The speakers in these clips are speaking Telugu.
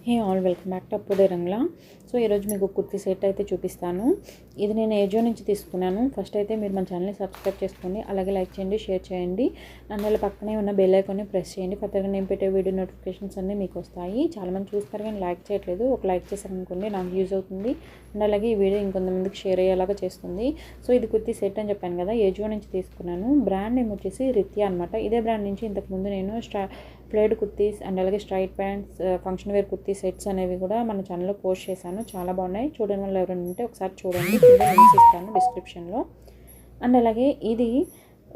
Hey all welcome back to అప్పుడే రంగ్లా. సో ఈరోజు మీకు కుర్తీ సెట్ అయితే చూపిస్తాను. ఇది నేను ఏజో నుంచి తీసుకున్నాను. ఫస్ట్ అయితే మీరు మన ఛానల్ని సబ్స్క్రైబ్ చేసుకోండి, అలాగే లైక్ చేయండి, షేర్ చేయండి. అందులో పక్కనే ఉన్న బెల్ ఐకాన్ని ప్రెస్ చేయండి. ఫర్దర్గా నేను పెట్టే వీడియో నోటిఫికేషన్స్ అన్నీ మీకు వస్తాయి. చాలామంది చూస్తారు కానీ లైక్ చేయట్లేదు. ఒక లైక్ చేశారనుకోండి నాకు యూజ్ అవుతుంది, అండ్ అలాగే ఈ వీడియో ఇంకొంతమందికి షేర్ అయ్యేలాగా చేస్తుంది. సో ఇది కుర్తీ సెట్ అని చెప్పాను కదా, ఏజో నుంచి తీసుకున్నాను. బ్రాండ్ నేమ్ వచ్చేసి రిత్యా అనమాట. ఇదే బ్రాండ్ నుంచి ఇంతకుముందు నేను ప్లేడ్ కుర్తీస్ అండ్ అలాగే straight pants, function wear kurti sets అనేవి కూడా మన ఛానల్లో పోస్ట్ చేశాను. చాలా బాగున్నాయి. చూడని వాళ్ళు ఎవరైనా ఉంటే ఒకసారి చూడండి, కింద లింక్స్ ఇస్తాను డిస్క్రిప్షన్లో. అండ్ అలాగే ఇది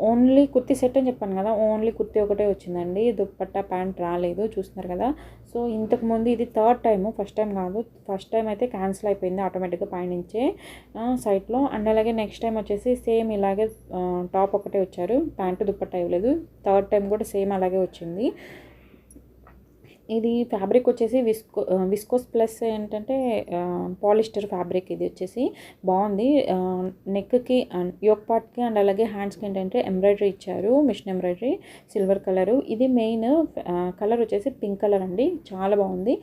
ఓన్లీ కుర్తీ సెట్ అని చెప్పాను కదా, ఓన్లీ కుర్తీ ఒకటే వచ్చిందండి, దుప్పట్టా ప్యాంట్ రాలేదు. చూస్తున్నారు కదా. సో ఇంతకుముందు ఇది థర్డ్ టైము, ఫస్ట్ టైం కాదు. ఫస్ట్ టైం అయితే క్యాన్సిల్ అయిపోయింది ఆటోమేటిక్గా పైనుంచే సైట్లో. అండ్ అలాగే నెక్స్ట్ టైం వచ్చేసి సేమ్ ఇలాగే టాప్ ఒకటే వచ్చారు, ప్యాంటు దుప్పట్టా ఇవ్వలేదు. థర్డ్ టైం కూడా సేమ్ అలాగే వచ్చింది. ఇది ఫ్యాబ్రిక్ వచ్చేసి విస్కోస్ ప్లస్ ఏంటంటే పాలిస్టర్ ఫ్యాబ్రిక్. ఇది వచ్చేసి బాగుంది. నెక్కి యోక్ పార్ట్కి అండ్ అలాగే హ్యాండ్స్కి ఏంటంటే ఎంబ్రాయిడరీ ఇచ్చారు, మిషన్ ఎంబ్రాయిడరీ సిల్వర్ కలరు. ఇది మెయిన్ కలర్ వచ్చేసి పింక్ కలర్ అండి, చాలా బాగుంది.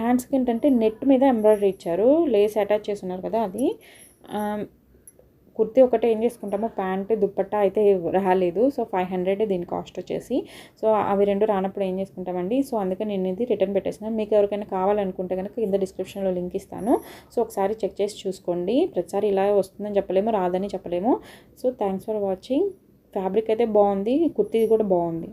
హ్యాండ్స్కి ఏంటంటే నెట్ మీద ఎంబ్రాయిడరీ ఇచ్చారు, లేస్ అటాచ్ చేస్తున్నారు కదా అది. కుర్తీ ఒకటే ఏం చేసుకుంటామో, ప్యాంటు దుప్పట్టా అయితే రాలేదు. సో 500 దీని కాస్ట్ వచ్చేసి. సో అవి రెండు రానప్పుడు ఏం చేసుకుంటామండి. సో అందుకే నేను ఇది రిటర్న్ పెట్టేసినాను. మీకు ఎవరికైనా కావాలనుకుంటే కనుక కింద డిస్క్రిప్షన్లో లింక్ ఇస్తాను. సో ఒకసారి చెక్ చేసి చూసుకోండి. ప్రతిసారి ఇలా వస్తుందని చెప్పలేము, రాదని చెప్పలేము. So thanks for watching. Fabric అయితే బాగుంది, కుర్తీ కూడా బాగుంది.